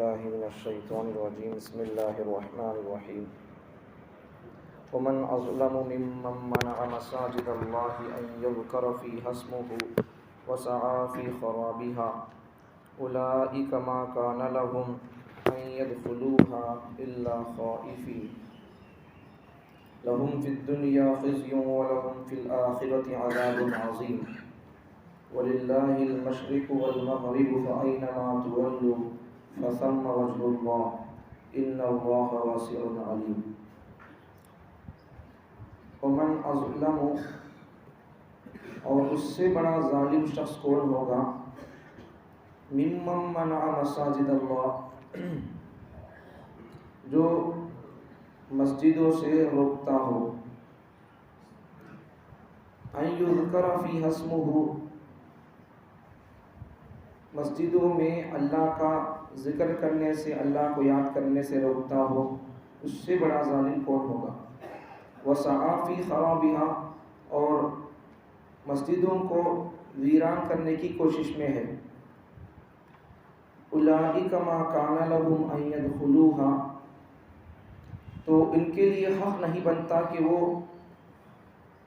الله من الشيطان الرجيم بسم الله الرحمن الرحيم ومن أظلم ممن منع مساجد الله أن يذكر فيها اسمه وسعى في خرابها أولئك ما كان لهم أن يدخلوها إلا خائفين لهم في الدنيا خزي ولهم في الآخرة عذاب عظيم ولله المشرق والمغرب فأينما تولوا فثم وجه الله إن الله واسع عليم ومن أظلم اور اس سے بڑا ظالم شخص کون ہوگا ممن منع مساجد اللہ جو مسجدوں سے روکتا ہو ان یذکر فیہا اسمہ مسجدوں میں اللہ کا ذکر کرنے سے اللہ کو یاد کرنے سے روکتا ہو اس سے بڑا ظالم کون ہوگا وسعی فی خرابها اور مسجدوں کو ویران کرنے کی کوشش میں ہے اولئک ما کان لهم ان يدخلوها تو ان کے لیے حق نہیں بنتا کہ وہ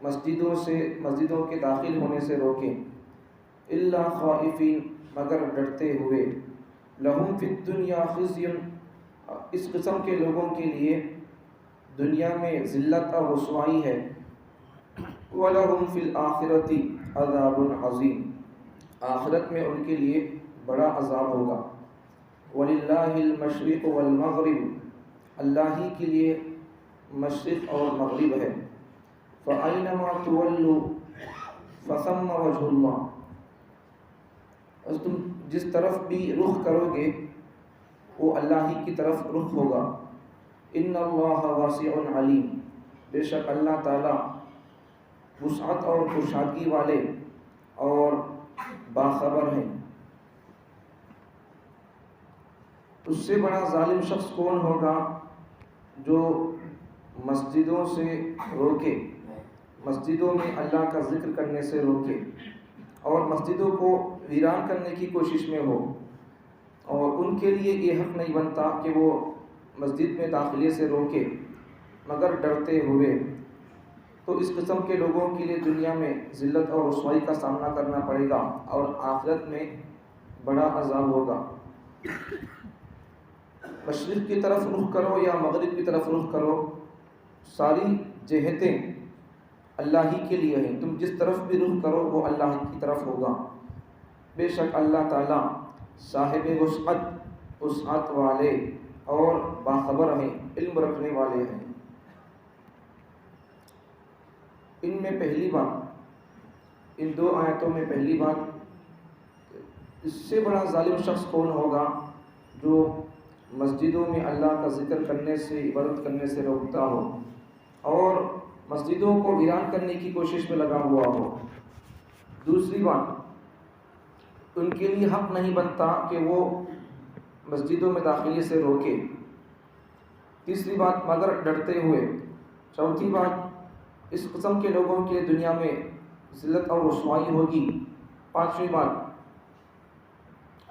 مسجدوں کے داخل ہونے سے روکیں الا خائفین مگر ڈرتے ہوئے لہم فی الدنیا خزی اس قسم کے لوگوں کے لیے دنیا میں ذلت اور رسوائی ہے وَلَهُمْ فِي الْآخِرَةِ عَذَابٌ عَظِيمٌ آخرت میں ان کے لیے بڑا عذاب ہوگا وَلِلَّهِ الْمَشْرِقُ وَالْمَغْرِبُ اللہ ہی کے لیے مشرق اور مغرب ہے فَأَيْنَمَا تُوَلُّوا فَثَمَّ وَجْهُ اللَّهِ تم جس طرف بھی رخ کرو گے وہ اللہ ہی کی طرف رخ ہوگا ان اللہ واسع علیم بے شک اللہ تعالی وسعت اور کشادگی والے اور باخبر ہیں اس سے بڑا ظالم شخص کون ہوگا جو مسجدوں سے روکے مسجدوں میں اللہ کا ذکر کرنے سے روکے اور مسجدوں کو ویران کرنے کی کوشش میں ہو اور ان کے لیے یہ حق نہیں بنتا کہ وہ مسجد میں داخلے سے روکے مگر ڈرتے ہوئے تو اس قسم کے لوگوں کے لیے دنیا میں ذلت اور رسوائی کا سامنا کرنا پڑے گا اور آخرت میں بڑا عذاب ہوگا مشرق کی طرف رخ کرو یا مغرب کی طرف رخ کرو ساری جہتیں اللہ ہی کے لیے ہیں تم جس طرف بھی رخ کرو وہ اللہ کی طرف ہوگا بے شک اللہ تعالیٰ صاحب وسعت والے اور باخبر ہیں علم رکھنے والے ہیں ان میں پہلی بات ان دو آیتوں میں پہلی بات اس سے بڑا ظالم شخص کون ہوگا جو مسجدوں میں اللہ کا ذکر کرنے سے عبادت کرنے سے روکتا ہو اور مسجدوں کو ویران کرنے کی کوشش میں لگا ہوا ہو دوسری بات ان کے لیے حق نہیں بنتا کہ وہ مسجدوں میں داخلے سے روکے تیسری بات مگر ڈرتے ہوئے چوتھی بات اس قسم کے لوگوں کے دنیا میں ذلت اور رسوائی ہوگی پانچویں بات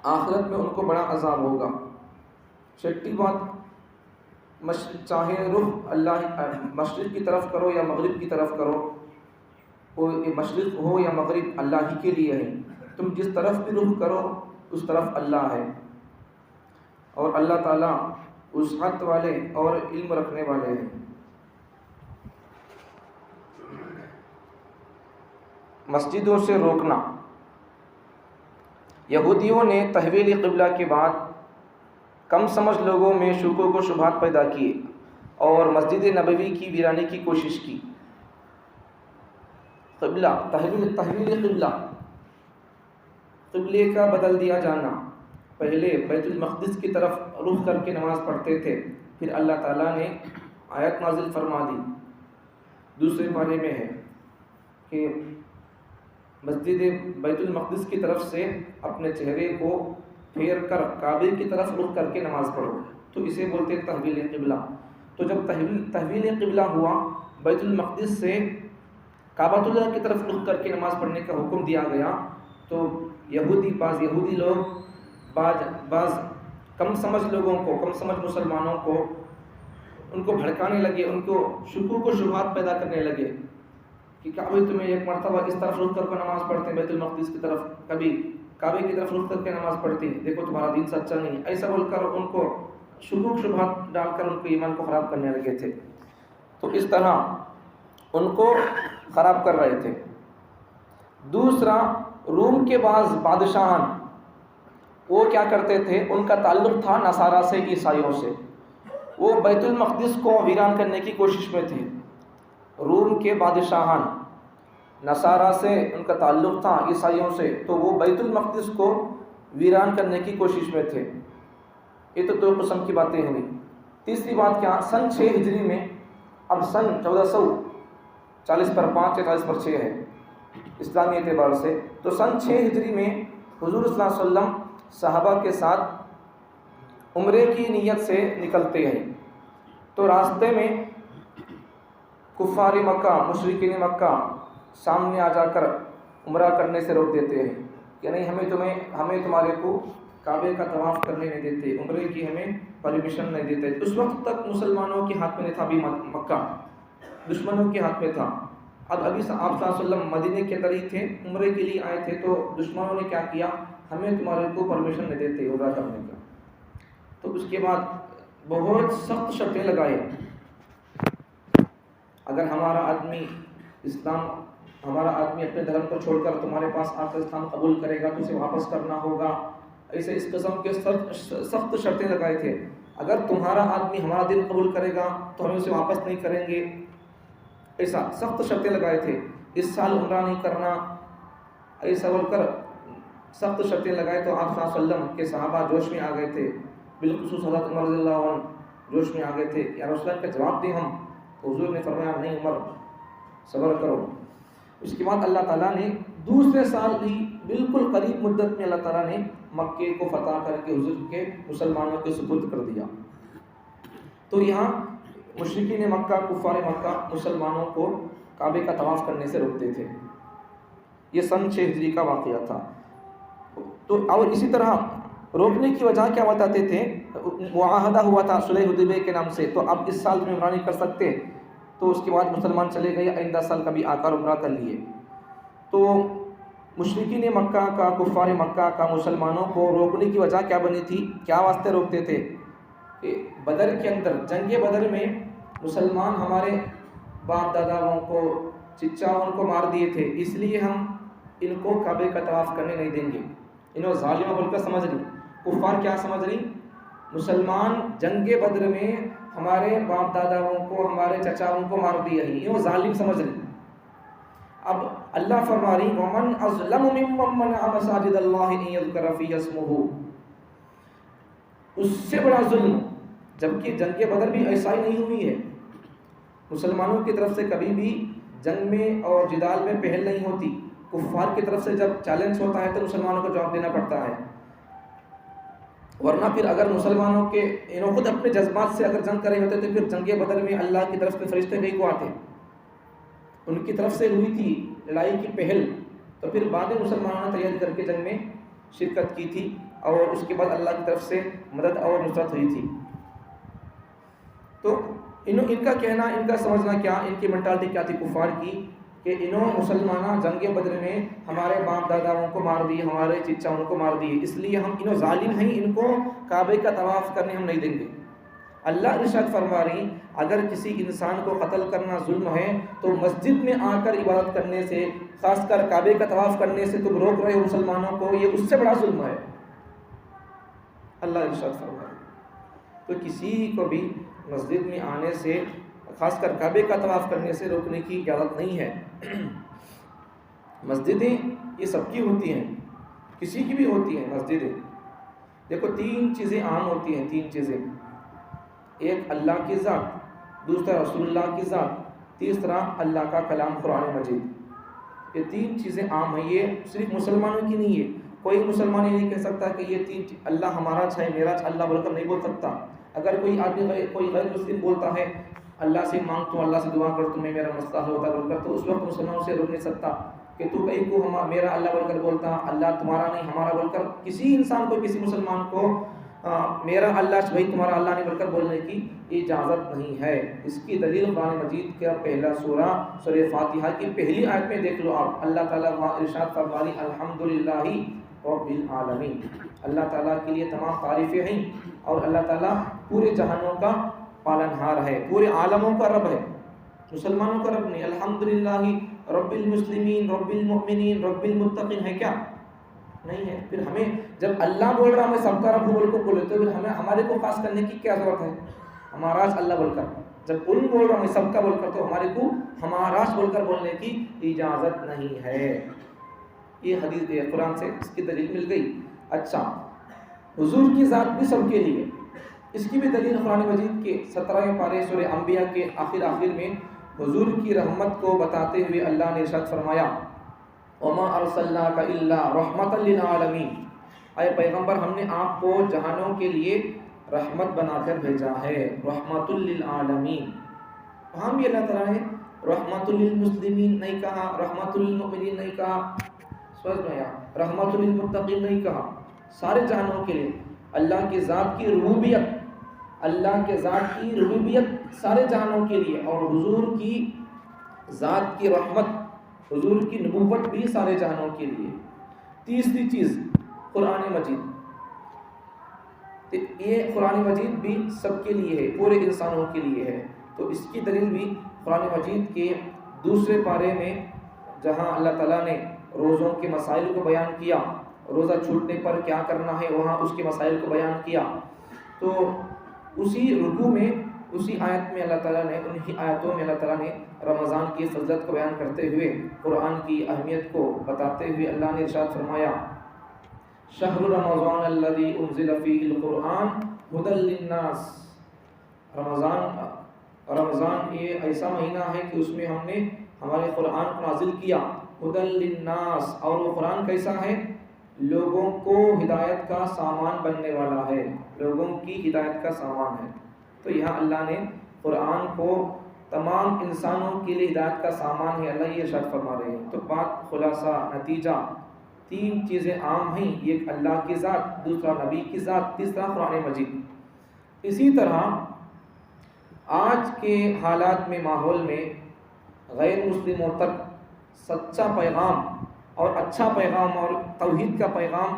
آخرت میں ان کو بڑا عذاب ہوگا چھٹی بات چاہے رخ اللہ مشرق کی طرف کرو یا مغرب کی طرف کرو وہ مشرق ہو یا مغرب اللہ ہی کے لیے ہے تم جس طرف بھی رخ کرو اس طرف اللہ ہے اور اللہ تعالیٰ وسعت والے اور علم رکھنے والے ہیں مسجدوں سے روکنا یہودیوں نے تحویل قبلہ کے بعد کم سمجھ لوگوں میں شکوک و شبہات پیدا کیے اور مسجد نبوی کی ویرانی کی کوشش کی قبلہ تحویل قبلے کا بدل دیا جانا پہلے بیت المقدس کی طرف رخ کر کے نماز پڑھتے تھے پھر اللہ تعالیٰ نے آیت نازل فرما دی دوسرے پارے میں ہے کہ مسجد بیت المقدس کی طرف سے اپنے چہرے کو پھیر کر کعبے کی طرف رخ کر کے نماز پڑھو تو اسے بولتے ہیں تحویل قبلہ تو جب تحویل قبلہ ہوا بیت المقدس سے کعبۃ اللہ کی طرف رخ کر کے نماز پڑھنے کا حکم دیا گیا تو بعض یہودی لوگ بعض کم سمجھ لوگوں کو، کم سمجھ مسلمانوں کو ان کو بھڑکانے لگے، ان کو شکوک و شبہات پیدا کرنے لگے کہ کعبے تمہیں ایک مرتبہ اس طرف رخ کر کے نماز پڑھتے ہیں بیت المقدس کی طرف، کبھی کعبے کی طرف رخ کر کے نماز پڑھتی ہیں، دیکھو تمہارا دین سچا نہیں، ایسا بول کر ان کو شکوک شبہات ڈال کر ان کو ایمان کو خراب کرنے لگے تھے. تو اس طرح ان کو خراب کر رہے تھے. دوسرا، روم کے بعض بادشاہان وہ کیا کرتے تھے، ان کا تعلق تھا نصارہ سے، عیسائیوں سے. وہ بیت المقدس کو ویران کرنے کی کوشش میں تھے. روم کے بادشاہان نصارہ سے ان کا تعلق تھا، عیسائیوں سے، تو وہ بیت المقدس کو ویران کرنے کی کوشش میں تھے. یہ تو دو قسم کی باتیں ہوئی. تیسری بات کیا، سن 6 ہجری میں، اب سن 1440 پر 5 یا 40 پر 6 ہے اسلامی اعتبار سے، تو سن 6 ہجری میں حضور صلی اللہ علیہ وسلم صحابہ کے ساتھ عمرے کی نیت سے نکلتے ہیں. تو راستے میں کفار مکہ، مشرکین مکہ سامنے آ جا کر عمرہ کرنے سے روک دیتے ہیں کہ نہیں، ہمیں تمہارے کو کعبے کا طواف کرنے نہیں دیتے، عمرے کی ہمیں پرمیشن نہیں دیتے. اس وقت تک مسلمانوں کے ہاتھ میں نہیں تھا، ابھی مکہ دشمنوں کے ہاتھ میں تھا. ابھی آپ صلی اللہ علیہ وسلم مدینے کے اندر ہی تھے، عمرے کے لیے آئے تھے، تو دشمنوں نے کیا کیا، ہمیں تمہارے کو پرمیشن نہیں دیتے عمرہ کرنے کا. تو اس کے بعد بہت سخت شرطیں لگائے. اگر ہمارا آدمی اپنے دھرم کو چھوڑ کر تمہارے پاس آ کر اسلام قبول کرے گا تو اسے واپس کرنا ہوگا. ایسے اس قسم کے سخت شرطیں لگائے تھے. اگر تمہارا آدمی ہمارا دین قبول کرے گا تو ہم اسے واپس نہیں کریں گے. ایسا سخت شرطیں لگائے تھے. اس سال عمرہ نہیں کرنا، ایسا بول کر سخت شرطیں لگائے. تو آپ صلی اللہ علیہ وسلم کے صحابہ جوش میں آ گئے تھے، بالخصوص حضرت عمر رضی اللہ عنہ جوش میں آ گئے تھے. یا رسول اللہ کا جواب دیں ہم. تو حضور نے فرمایا نہیں عمر، صبر کرو. اس کے بعد اللہ تعالیٰ نے دوسرے سال ہی بالکل قریب مدت میں اللہ تعالیٰ نے مکے کو فتح کر کے حضور کے مسلمانوں کے سپرد کر دیا. تو یہاں مشرکین مکہ، کفار مکہ مسلمانوں کو کعبے کا طواف کرنے سے روکتے تھے. یہ سن 6 ہجری کا واقعہ تھا. تو اور اسی طرح روکنے کی وجہ کیا بتاتے تھے، معاہدہ ہوا تھا صلح حدیبیہ کے نام سے، تو اب اس سال میں عمرہ نہیں کر سکتے. تو اس کے بعد مسلمان چلے گئے، آئندہ سال کبھی آ کر عمرہ کر لیے. تو مشرکین مکہ کا، کفار مکہ کا مسلمانوں کو روکنے کی وجہ کیا بنی تھی، کیا واسطے روکتے تھے کہ بدر کے اندر، جنگ بدر میں مسلمان ہمارے باپ داداؤں کو، چچاؤں کو مار دیے تھے، اس لیے ہم ان کو کعبے کا طواف کرنے نہیں دیں گے. انہوں ظالمہ بول کر سمجھ رہی. کفار کیا سمجھ رہی، مسلمان جنگ بدر میں ہمارے باپ داداؤں کو، ہمارے چچاؤں کو مار دیا ہی، یہ ظالم سمجھ رہی. اب اللہ فرما رہی وَمَنْ أَظْلَمُ مِمَّن مَنَعَ مَسَاجِدَ اللَّهِ أَن يُذْكَرَ فِيهَا اسْمُهُ. اس سے بڑا ظلم، جبکہ جنگ بدر بھی ایسا ہی نہیں ہوئی ہے. مسلمانوں کی طرف سے کبھی بھی جنگ میں اور جدال میں پہل نہیں ہوتی. کفار کی طرف سے جب چیلنج ہوتا ہے تو مسلمانوں کو جواب دینا پڑتا ہے. ورنہ پھر اگر مسلمانوں کے خود اپنے جذبات سے اگر جنگ کر رہے ہوتے تو پھر جنگ بدر میں اللہ کی طرف سے فرشتے نہیں کو آتے. ان کی طرف سے ہوئی تھی لڑائی کی پہل، تو پھر بعد میں مسلمانوں نے تیاری کر کے جنگ میں شرکت کی تھی، اور اس کے بعد اللہ کی طرف سے مدد اور نصرت ہوئی تھی. تو ان کا کہنا، ان کا سمجھنا کیا، ان کی مینٹالٹی کیا تھی کفار کی، کہ انہوں مسلمانہ جنگ بدر میں ہمارے باپ داداؤں کو مار دیے، ہمارے چچاؤں کو مار دیے، اس لیے ہم انہوں ظالم ہیں، ان کو کعبے کا طواف کرنے ہم نہیں دیں گے. اللہ ارشاد فرما رہی اگر کسی انسان کو قتل کرنا ظلم ہے تو مسجد میں آ کر عبادت کرنے سے، خاص کر کعبے کا طواف کرنے سے تم روک رہے ہو مسلمانوں کو، یہ اس سے بڑا ظلم ہے. اللہ ارشاد فرما رہی. تو کسی کو بھی مسجد میں آنے سے، خاص کر کعبے کا طواف کرنے سے روکنے کی اجازت نہیں ہے. مسجدیں یہ سب کی ہوتی ہیں، کسی کی بھی ہوتی ہیں مسجدیں. دیکھو 3 چیزیں عام ہوتی ہیں، 3 چیزیں، ایک اللہ کی ذات، دوسرا رسول اللہ کی ذات، تیسرا اللہ کا کلام قرآن مجید. یہ 3 چیزیں عام ہیں، یہ صرف مسلمانوں کی نہیں ہے. کوئی مسلمان یہ نہیں کہہ سکتا کہ یہ 3 اللہ ہمارا ہے، میرا اللہ بول کر نہیں بول سکتا. اگر کوئی آدمی کوئی غیر مسلم بولتا ہے اللہ سے مانگ تو، اللہ سے دعا کر تمہیں میرا مسئلہ ہوتا بول کر، تو اس وقت مسلمانوں سے روک نہیں سکتا کہ تو کہیں کو میرا اللہ بول کر بولتا، اللہ تمہارا نہیں ہمارا بول کر. کسی انسان کو، کسی مسلمان کو میرا اللہ بھائی تمہارا اللہ نہیں بول کر بولنے کی اجازت نہیں ہے۔ اس کی دلیل قرآن مجید کا پہلا سورہ سورہ فاتحہ کی پہلی آیت میں دیکھ لو آپ، اللہ تعالیٰ وہاں ارشاد فرمانی الحمدللہ رب العالمین، اللہ تعالیٰ کے لیے تمام تعریفیں ہیں اور اللہ تعالیٰ پورے جہانوں کا پالنہار ہے، پورے عالموں کا رب ہے، مسلمانوں کا رب نہیں۔ الحمدللہ رب المسلمین رب المؤمنین رب المتقین ہے کیا؟ نہیں ہے۔ پھر ہمیں جب اللہ بول رہا ہمیں سب کا رب بول کو بولے تو پھر ہمیں ہمارے کو خاص کرنے کی کیا ضرورت ہے؟ ہمارا اللہ بول کر، جب ان بول رہا ہمیں سب کا بول کر تو ہمارے کو ہمارا بول کر بولنے کی اجازت نہیں ہے۔ یہ حدیث قرآن سے اس کی دلیل مل گئی۔ اچھا، حضور کی ذات بھی سب کے لیے، اس کی بھی دلیل قرآن مجید کے 17ویں پارے سورہ انبیاء کے آخر میں حضور کی رحمت کو بتاتے ہوئے اللہ نے ارشاد فرمایا وَمَا أَرْسَلْنَاكَ إِلَّا رَحْمَةً لِلْعَالَمِينَ، اے پیغمبر ہم نے آپ کو جہانوں کے لیے رحمت بنا کر بھیجا ہے، رحمۃ للعالمین۔ وہاں بھی اللہ تعالیٰ نے رحمۃ للمسلمین نہیں کہا، رحمۃ للمؤمنین نہیں کہا، سمجھ میں آیا، رحمۃ للمتقین نہیں کہا، سارے جہانوں کے لیے۔ اللہ کی ذات کی ربوبیت، اللہ کے ذات کی ربوبیت سارے جہانوں کے لیے، اور حضور کی ذات کی رحمت، حضور کی نبوت بھی سارے جہانوں کے لیے۔ تیسری چیز قرآن مجید، یہ قرآن مجید بھی سب کے لیے ہے، پورے انسانوں کے لیے ہے۔ تو اس کی دلیل بھی قرآن مجید کے دوسرے پارے میں جہاں اللہ تعالیٰ نے روزوں کے مسائل کو بیان کیا، روزہ چھوٹنے پر کیا کرنا ہے، وہاں اس کے مسائل کو بیان کیا، تو اسی رکوع میں، اسی آیت میں اللہ تعالیٰ نے، انہی آیتوں میں اللہ تعالیٰ نے رمضان کی فضیلت کو بیان کرتے ہوئے، قرآن کی اہمیت کو بتاتے ہوئے اللہ نے ارشاد فرمایا شہر رمضان الذی انزل فیہ القرآن ھدی للناس، رمضان یہ ایسا مہینہ ہے کہ اس میں ہم نے ہمارے قرآن کو نازل کیا، ھدی للناس، اور وہ قرآن کیسا ہے؟ لوگوں کو ہدایت کا سامان بننے والا ہے، لوگوں کی ہدایت کا سامان ہے۔ تو یہاں اللہ نے قرآن کو تمام انسانوں کے لیے ہدایت کا سامان ہے، اللہ یہ ارشاد فرما رہے ہیں۔ تو بات خلاصہ نتیجہ، تین چیزیں عام ہیں، ایک اللہ کی ذات، دوسرا نبی کی ذات، تیسرا قرآن مجید۔ اسی طرح آج کے حالات میں، ماحول میں غیر مسلموں تک سچا پیغام اور اچھا پیغام اور توحید کا پیغام،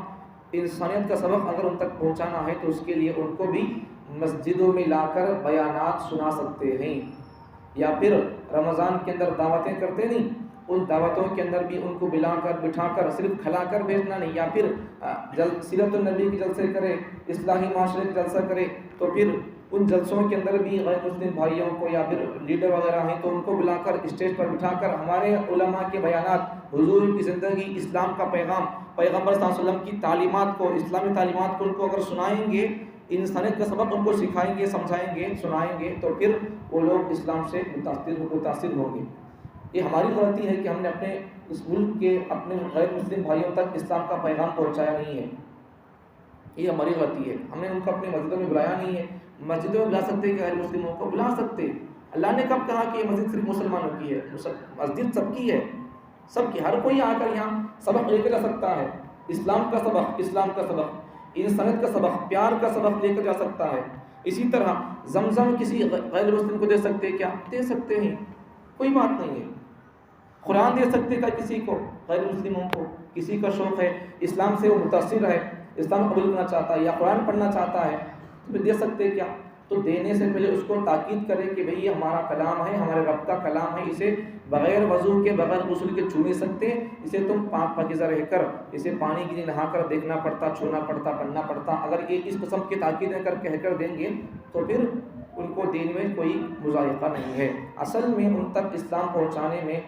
انسانیت کا سبق اگر ان تک پہنچانا ہے تو اس کے لیے ان کو بھی مسجدوں میں لا کر بیانات سنا سکتے ہیں، یا پھر رمضان کے اندر دعوتیں کرتے نہیں، ان دعوتوں کے اندر بھی ان کو بٹھا کر صرف کھلا کر بھیجنا نہیں، یا پھر سیرت النبی کے جلسے کرے، اصلاحی معاشرے کا جلسہ کرے، تو پھر ان جلسوں کے اندر بھی غیر مسلم بھائیوں کو یا پھر لیڈر وغیرہ ہیں تو ان کو بلا کر اسٹیج پر بٹھا کر ہمارے علماء کے بیانات، حضور کی زندگی، اسلام کا پیغام، پیغمبر صلی اللہ علیہ وسلم کی تعلیمات کو، اسلامی تعلیمات کو ان کو اگر سنائیں گے، انسانیت کا سبق ان کو سکھائیں گے، سمجھائیں گے، سنائیں گے، تو پھر وہ لوگ اسلام سے متاثر ہوں گے۔ یہ ہماری غلطی ہے کہ ہم نے اپنے اس ملک کے اپنے غیر مسلم بھائیوں تک اسلام کا پیغام پہنچایا نہیں ہے، یہ ہماری غلطی ہے۔ ہم نے ان کو اپنے مسجدوں میں بلایا نہیں ہے۔ مسجدوں میں بلا سکتے کہ غیر مسلموں کو بلا سکتے۔ اللہ نے کب کہا کہ یہ مسجد صرف مسلمانوں کی ہے؟ مسجد سب کی ہے، سب کی، ہر کوئی آ کر یہاں سبق لے کر جا سکتا ہے، اسلام کا سبق، اسلام کا سبق، انسانیت کا سبق، پیار کا سبق لے کر جا سکتا ہے۔ اسی طرح زمزم کسی غیر مسلم کو دے سکتے کیا؟ دے سکتے ہیں، کوئی بات نہیں ہے۔ قرآن دے سکتے کا کسی کو، غیر مسلموں کو، کسی کا شوق ہے اسلام سے، وہ متاثر ہے، اسلام قبول کرنا چاہتا ہے یا قرآن پڑھنا چاہتا ہے، تو دے سکتے کیا؟ تو دینے سے پہلے اس کو تاکید کرے کہ بھئی یہ ہمارا کلام ہے، ہمارے رب کا کلام ہے، اسے بغیر وضو کے، بغیر غسل کے چھو نہیں سکتے، اسے تم پاک پاکیزہ رہ کر، اسے پانی کی نہا کر دیکھنا پڑتا، چھونا پڑتا، پڑھنا پڑتا۔ اگر یہ اس قسم کی تاکیدیں کہہ کر دیں گے تو پھر ان کو دین میں کوئی مذائقہ نہیں ہے۔ اصل میں ان تک اسلام پہنچانے میں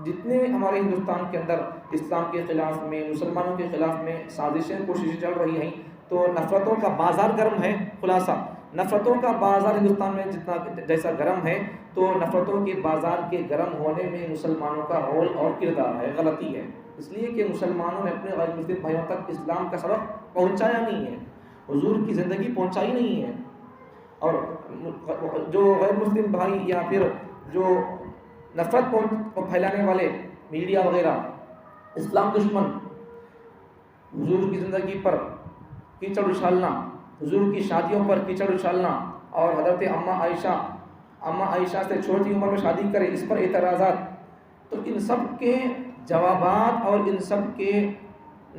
جتنے ہمارے ہندوستان کے اندر اسلام کے خلاف میں، مسلمانوں کے خلاف میں سازشیں، کوششیں چل رہی ہیں، تو نفرتوں کا بازار گرم ہے۔ خلاصہ نفرتوں کا بازار ہندوستان میں جتنا جیسا گرم ہے، تو نفرتوں کے بازار کے گرم ہونے میں مسلمانوں کا رول اور کردار ہے، غلطی ہے، اس لیے کہ مسلمانوں نے اپنے غیر مسلم بھائیوں تک اسلام کا سبق پہنچایا نہیں ہے، حضور کی زندگی پہنچائی نہیں ہے۔ اور جو غیر مسلم بھائی یا پھر جو نفرت کو پھیلانے والے میڈیا وغیرہ، اسلام دشمن، حضور کی زندگی پر کیچڑ اچھالنا، حضور کی شادیوں پر کیچڑ اچھالنا اور حضرت اماں عائشہ سے چھوٹی عمر میں شادی کرے، اس پر اعتراضات. تو ان سب کے جوابات اور ان سب کے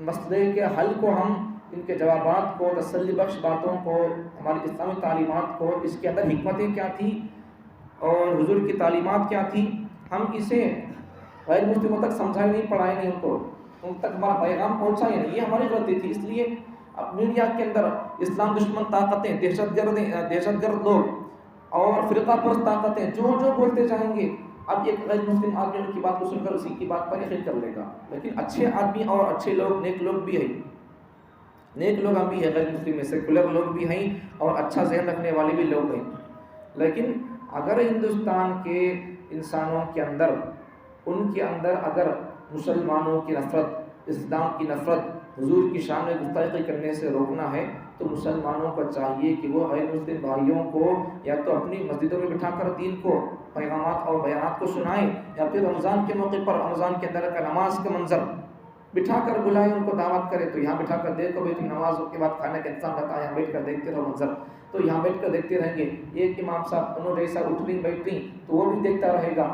مسئلے کے حل کو ہم ان کے جوابات کو، تسلی بخش باتوں کو، ہماری اسلامی تعلیمات کو، اس کے اندر حکمتیں کیا تھیں اور حضور کی تعلیمات کیا تھیں، ہم اسے غیر مسلموں تک سمجھائے نہیں، پڑھائے نہیں، ان تک ہمارا پیغام پہنچا ہی نہیں. یہ ہماری غلطی تھی. اس لیے اب میڈیا کے اندر اسلام دشمن طاقتیں، دہشت گرد لوگ اور فرقہ پرست طاقتیں جو بولتے جائیں گے، اب ایک غیر مسلم آدمی ان کی بات کو سن کر اسی کی بات پر یقین کر لے گا. لیکن اچھے آدمی اور اچھے لوگ، نیک لوگ بھی ہیں، نیک لوگ ہم بھی ہیں، غیر مسلم میں سیکولر لوگ بھی ہیں اور اچھا ذہن رکھنے والے بھی لوگ ہیں. لیکن اگر ہندوستان کے انسانوں کے اندر، ان کے اندر اگر مسلمانوں کی نفرت، اسلام کی نفرت، حضور کی شان میں گستاخی کرنے سے روکنا ہے، تو مسلمانوں کو چاہیے کہ وہ غیر مسلم بھائیوں کو یا تو اپنی مسجدوں میں بٹھا کر دین کو، پیغامات اور بیانات کو سنائیں، یا پھر رمضان کے موقع پر، رمضان کے اندر کا نماز کا منظر بٹھا کر بلائیں، ان کو دعوت کرے. تو یہاں بٹھا کر دیکھو بیٹی، نماز کے بعد کھانے کا انتظام رہتا ہے، یہاں بیٹھ کر دیکھتے رہو منظر. تو یہاں بیٹھ کر دیکھتے رہیں گے. ایک امام صاحب انہوں جیسا اٹھ رہی بیٹھ رہی تو وہ بھی دیکھتا رہے گا،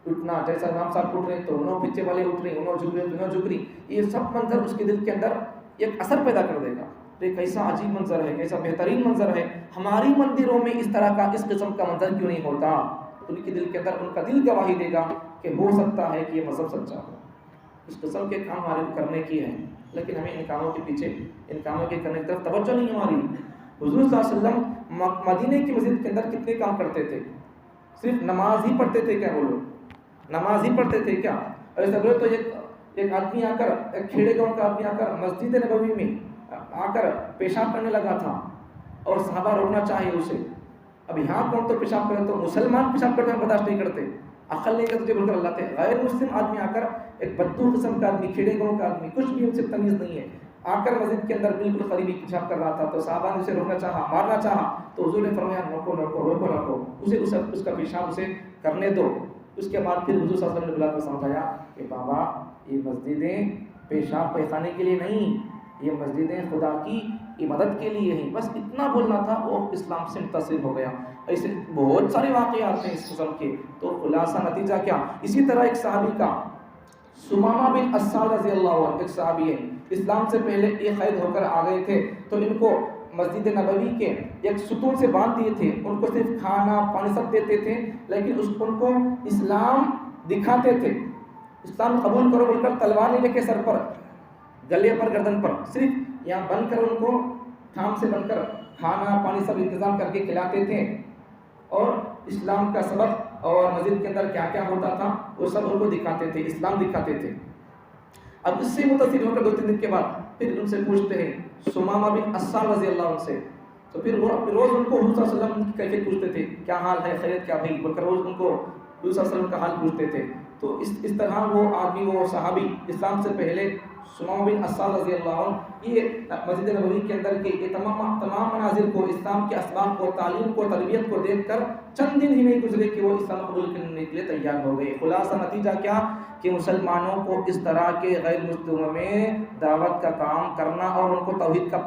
اٹھنا جیسا امام صاحب اٹھ رہے تو انہوں پیچھے والے اٹھ رہے، انہوں جھک رہے تو انہوں جھک رہی. یہ سب منظر اس کے دل کے اندر ایک اثر پیدا کر دے گا. یہ کیسا عجیب منظر ہے، کیسا بہترین منظر ہے. ہماری مندروں میں اس طرح کا، اس قسم کا منظر کیوں نہیں ہوتا؟ ان کے دل کے اندر، ان کا دل گواہی دے گا کہ ہو سکتا ہے کہ یہ مذہب سچا ہو. اس قسم کے کام ہمارے کو کرنے کی ہیں، لیکن ہمیں ان کاموں کے پیچھے، ان کاموں کے کرنے کی طرف توجہ نہیں ہماری. حضور صلی اللہ علیہ وسلم مدینے کی مسجد کے اندر کتنے کام کرتے تھے؟ صرف نماز ہی پڑھتے تھے کیا وہ لوگ؟ نماز ہی پڑھتے تھے کیا؟ ایسا بولے تو ایک آدمی آ کر، ایک کھیڑے گاؤں کا آدمی آ کر مسجد نبوی میں آ کر پیشاب کرنے لگا تھا اور صحابہ روکنا چاہیے اسے. اب یہاں کون تو پیشاب کرے تو مسلمان پیشاب کرتے ہیں برداشت نہیں کرتے، عقل نہیں کرتے بول کر اللہ تے. غیر مسلم آدمی آ کر، ایک بدو قسم کا آدمی، کھیڑے گاؤں کا آدمی، کچھ بھی ان سے تمیز نہیں ہے، آ کر مسجد کے اندر بالکل قریبی پیشاب کر رہا تھا. تو صحابہ نے اسے روکنا چاہا، مارنا چاہا، تو حضور نے فرمایا روکو اسے، اس کا پیشاب اسے کرنے دو. اس کے بعد پھر حضور صلی اللہ علیہ وسلم نے بلا کر سمجھایا کہ بابا، یہ مسجدیں پیشاب پیخانے کے لیے نہیں، یہ مسجدیں خدا کی عبادت کے لیے ہیں. بس اتنا بولنا تھا، وہ اسلام سے متصل ہو گیا. ایسے بہت سارے واقعات ہیں اس قسم کے. تو خلاصہ نتیجہ کیا؟ اسی طرح ایک صحابی کا، سمامہ بن اسال رضی اللہ عنہ، ایک صحابی ہے، اسلام سے پہلے یہ قید ہو کر آ گئے تھے. تو ان کو مسجد نبوی کے ایک ستون سے باندھ دیے تھے، ان کو صرف کھانا پانی سب دیتے تھے، لیکن ان کو اسلام دکھاتے تھے. اسلام قبول کرو بول کر تلوار نہیں رکھے سر پر، گلے پر، گردن پر، صرف یہاں بن کر ان کو تھام سے بن کر کھانا پانی سب انتظام کر کے کھلاتے تھے، اور اسلام کا سبق اور مسجد کے اندر کیا کیا ہوتا تھا وہ سب ان کو دکھاتے تھے، اسلام دکھاتے تھے. اب اس سے متاثر ہو کر 2-3 دن کے بعد پھر ان سے پوچھتے ہیں، سمامہ بن اسال رضی اللہ عنہ سے. تو پھر وہ روز ان کو حضور صلی اللہ علیہ وسلم کی کیفیت پوچھتے تھے، کیا حال ہے، خیریت کیا بھائی بول کر روز ان کو حضور صلی اللہ علیہ وسلم کا حال پوچھتے تھے. تو اس طرح وہ آدمی، وہ صحابی اسلام سے پہلے سمامہ بن اسال رضی اللہ عنہ، یہ مسجد نبوی کے اندر کے یہ تمام مناظر کو، اسلام کے اسباب کو، تعلیم کو، تربیت کو دیکھ کر چند دن ہی نہیں گزرے کہ وہ اسلام قبول کرنے کے لیے تیار ہو گئے. خلاصہ نتیجہ کیا کہ مسلمانوں کو اس طرح کے غیر مسلموں میں دعوت کا کام کرنا اور ان کو توحید کا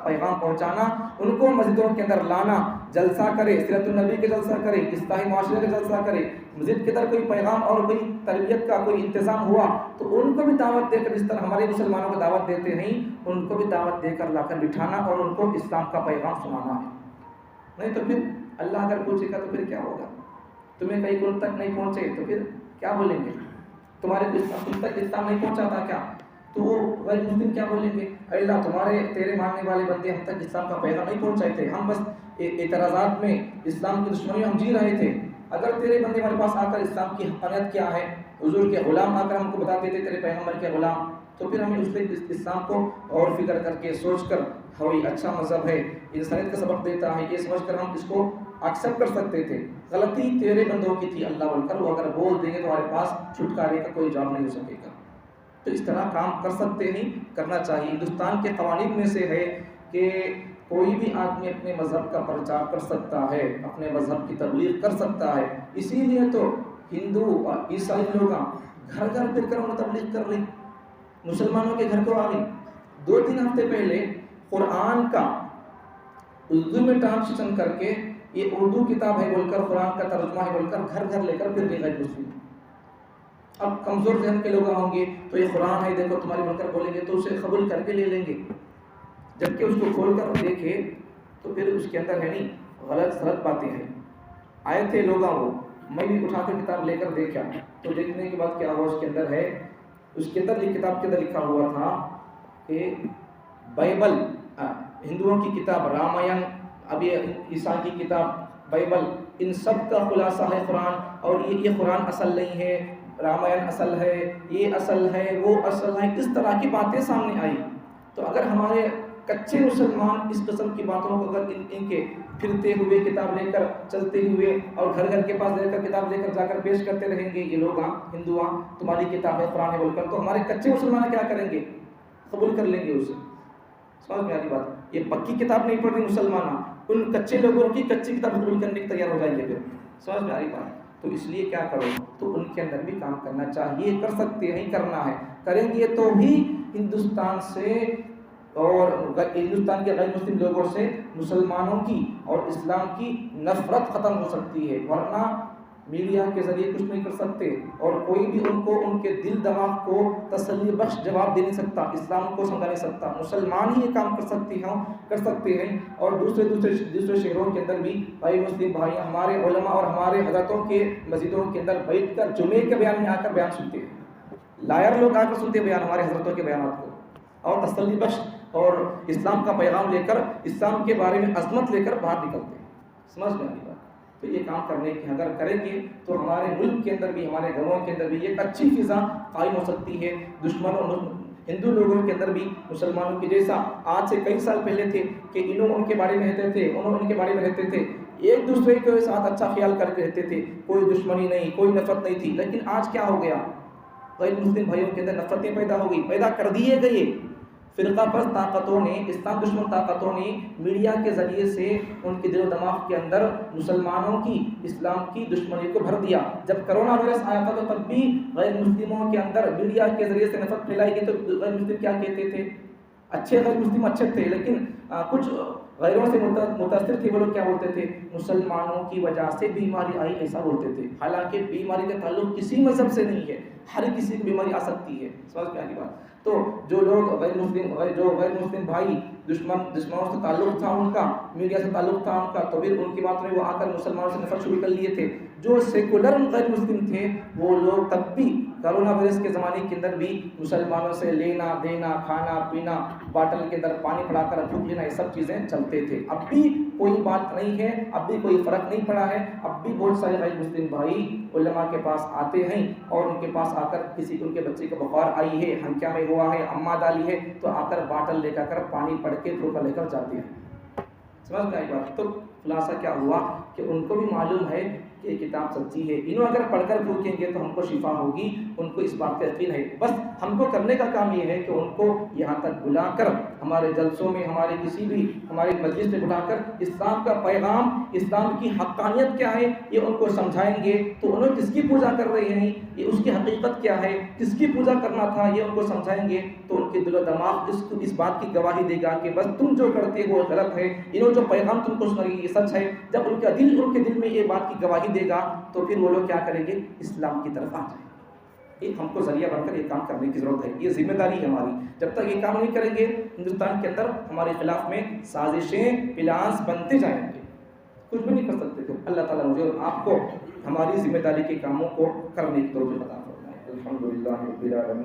پیغام پہنچانا، ان کو مسجدوں کے اندر لانا، جلسہ کرے، سیرت النبی کے جلسہ کرے، اصلاحی معاشرے کا جلسہ کرے، مسجد کے اندر کوئی پیغام اور کوئی تربیت کا کوئی انتظام ہوا تو ان کو بھی دعوت دے کر، جس طرح ہمارے مسلمانوں کو دعوت دیتے ہیں ان کو بھی دعوت دے کر لا کر بٹھانا اور ان کو اسلام کا پیغام سنانا ہے. نہیں تو پھر اللہ اگر پوچھے گا تو پھر کیا ہوگا؟ تمہیں کہیں گن تک نہیں پہنچے تو پھر کیا بولیں گے؟ تمہارے تم تک اسلام نہیں پہنچا تھا کیا؟ تو وہ غیر مسلم کیا بولیں گے؟ اے اللہ، تیرے ماننے والے بندے ہم تک اسلام کا پیغام نہیں پہنچائے تھے، ہم بس اعتراضات میں، اسلام کی دشمنی میں ہم جی رہے تھے. اگر تیرے بندے ہمارے پاس آ کر اسلام کی حقانیت کیا ہے، حضور کے غلام آ کر ہم کو بتاتے تھے تیرے پیغمبر کے غلام، تو پھر ہمیں اس اسلام کو اور فکر کر کے سوچ کر، ہوئی اچھا مذہب ہے، انسانیت کا سبق دیتا ہے، یہ سمجھ کر ہم اس کو ایکسیپٹ کر سکتے تھے. غلطی تیرے بندوں کی تھی اللہ بول کر وہ اگر بول دیں گے تو ہمارے پاس چھٹکارے کا کوئی جواب نہیں ہو سکے گا. تو اس طرح کام کر سکتے ہیں، کرنا چاہیے. ہندوستان کے قوانین میں سے ہے کہ کوئی بھی آدمی اپنے مذہب کا پرچار کر سکتا ہے، اپنے مذہب کی تبلیغ کر سکتا ہے. اسی لیے تو ہندو اور عیسائی لوگ گھر گھر پھر کر انہیں تبلیغ کر رہی، مسلمانوں کے گھر کو آ رہی. 2-3 ہفتے پہلے قرآن کا اردو میں ٹرانسلیشن کر کے یہ اردو کتاب ہے بول کر، قرآن کا ترجمہ ہے بول کر گھر گھر لے کر پھر بھی غیر مسلم۔ اب کمزور ذہن کے لوگ ہوں گے تو یہ قرآن ہے دیکھو تمہاری بول کر بولیں گے تو اسے قبول کر کے لے لیں گے، جبکہ اس کو کھول کر دیکھے تو پھر اس کے اندر ہے نہیں غلط باتیں ہیں۔ آئے تھے لوگ وہ، میں بھی اٹھا کر کتاب لے کر دیکھا تو دیکھنے کے بعد کیا ہوا، اس کے اندر ہے، اس کے اندر یہ کتاب کے اندر لکھا ہوا تھا کہ بائبل، ہندوؤں کی کتاب رامائن، ابھی عیسیٰ کی کتاب بائبل، ان سب کا خلاصہ ہے قرآن، اور یہ قرآن اصل نہیں ہے، رامائن اصل ہے، یہ اصل ہے، وہ اصل ہے، اس طرح کی باتیں سامنے آئی۔ تو اگر ہمارے کچے مسلمان اس قسم کی باتوں کو اگر ان کے پھرتے ہوئے کتاب لے کر چلتے ہوئے اور گھر گھر کے پاس لے کر کتاب لے کر جا کر پیش کرتے رہیں گے، یہ لوگ ہندو تمہاری کتاب ہے قرآن ہے بول کر، تو ہمارے کچے مسلمان کیا کریں گے؟ قبول کر لیں گے اسے۔ سمجھ میں آتی بات؟ یہ پکی کتاب نہیں پڑھ رہی مسلمان، ان کچے لوگوں کی کچی کتاب قبول کرنے کے تیار ہو جائیں گے پھر۔ سمجھ میں آ رہی بات؟ تو اس لیے کیا کرو، تو ان کے اندر بھی کام کرنا چاہیے، کر سکتے ہیں، کرنا ہے، کریں گے تو بھی ہندوستان سے اور ہندوستان کے غیر مسلم لوگوں سے مسلمانوں کی اور اسلام کی نفرت ختم ہو سکتی ہے، ورنہ میڈیا کے ذریعے کچھ نہیں کر سکتے، اور کوئی بھی ان کو ان کے دل دماغ کو تسلی بخش جواب دے نہیں سکتا، اسلام کو سمجھا نہیں سکتا، مسلمان ہی یہ کام کر سکتے ہیں۔ اور دوسرے شہروں کے اندر بھی بھائی مسلم بھائی ہمارے علماء اور ہمارے حضرتوں کے مسجدوں کے اندر بیٹھ کر جمعے کے بیان میں آ کر بیان سنتے ہیں، لائر لوگ آ کر سنتے بیان ہمارے حضرتوں کے بیانات کو، اور تسلی بخش اور اسلام کا پیغام لے کر، اسلام کے بارے میں عظمت لے کر باہر نکلتے ہیں۔ سمجھ میں آئی بات؟ تو یہ کام کرنے کی اگر کریں گے تو ہمارے ملک کے اندر بھی، ہمارے گھروں کے اندر بھی ایک اچھی فضا قائم ہو سکتی ہے۔ دشمنوں ہندو لوگوں کے اندر بھی مسلمانوں کی جیسا آج سے کئی سال پہلے تھے کہ انہوں ان کے بارے میں رہتے تھے، انہوں ان کے بارے میں رہتے تھے، ایک دوسرے کے ساتھ اچھا خیال کر کے رہتے تھے، کوئی دشمنی نہیں، کوئی نفرت نہیں تھی۔ لیکن آج کیا ہو گیا، غیر مسلم بھائیوں کے اندر نفرتیں پیدا ہو گئی، پیدا کر دیے گئے۔ فرقہ پرست طاقتوں نے، اسلام دشمن طاقتوں نے میڈیا کے ذریعے سے ان کے دل و دماغ کے اندر مسلمانوں کی، اسلام کی دشمنی کو بھر دیا۔ جب کرونا وائرس آیا تھا تو تب بھی غیر مسلموں کے اندر میڈیا کے ذریعے سے نفرت پھیلائی گئی، تو غیر مسلم کیا کہتے تھے؟ اچھے غیر مسلم اچھے تھے، لیکن کچھ غیروں سے متاثر تھے، وہ لوگ کیا بولتے تھے؟ مسلمانوں کی وجہ سے بیماری آئی، ایسا بولتے تھے۔ حالانکہ بیماری کا تعلق کسی مذہب سے نہیں ہے، ہر کسی کو بیماری آ سکتی ہے۔ سمجھ میں آ رہی بات؟ تو جو لوگ غیر مسلم بھائی دشمنوں سے تعلق تھا ان کا، میڈیا سے تعلق تھا ان کا، تو پھر ان کی بات میں وہ آ کر مسلمانوں سے نفرت شروع کر لیے تھے۔ جو سیکولر غیر مسلم تھے وہ لوگ تب بھی کرونا وائرس کے زمانے کے اندر بھی مسلمانوں سے لینا دینا، کھانا پینا، باٹل کے اندر پانی پڑا کر بھوک لینا، یہ سب چیزیں چلتے تھے۔ اب بھی کوئی بات نہیں ہے، اب بھی کوئی فرق نہیں پڑا ہے، اب بھی بہت سارے غیر مسلم بھائی علماء کے پاس آتے ہیں اور ان کے پاس آ کر کسی ان کے بچے کو بخار آئی ہے، ہنکیا میں ہوا ہے، اماں ڈالی ہے، تو آ کر باٹل لے کر پانی پڑ کے دھوکہ لے کر جاتے ہیں۔ سمجھ میں آئی بات؟ تو خلاصہ کیا ہوا کہ ان کو بھی معلوم ہے کہ کتاب سچی ہے، انہوں اگر پڑھ کر بھوکیں گے تو ہم کو شفا ہوگی، ان کو اس بات کا یقین ہے۔ بس ہم کو کرنے کا کام یہ ہے کہ ان کو یہاں تک بلا کر، ہمارے جلسوں میں، ہمارے کسی بھی ہمارے مجلس میں بلا کر اسلام کا پیغام، اسلام کی حقانیت کیا ہے یہ ان کو سمجھائیں گے، تو انہوں کس کی پوجا کر رہے ہیں، یہ اس کی حقیقت کیا ہے، کس کی پوجا کرنا تھا، یہ ان کو سمجھائیں گے، تو ان کے دل و دماغ اس بات کی گواہی دے گا کہ بس تم جو کرتے ہو وہ غلط ہے، انہوں جو پیغام تم کو سنائے یہ سچ ہے۔ جب ان کے دل میں یہ بات کی گواہی دے گا تو پھر وہ لوگ کیا کریں گے؟ اسلام کی طرف آ جائیں گے۔ ایک ہم کو ذریعہ بن کر یہ کام کرنے کی ضرورت ہے، یہ ذمہ داری ہے ہماری۔ جب تک یہ کام نہیں کریں گے ہندوستان کے اندر ہمارے خلاف میں سازشیں، پلانس بنتے جائیں گے، کچھ بھی نہیں کر سکتے تھے۔ اللہ تعالیٰ مجھے اور آپ کو ہماری ذمہ داری کے کاموں کو کرنے کی توفیق عطا فرمائے۔ الحمدللہ رب العالمین۔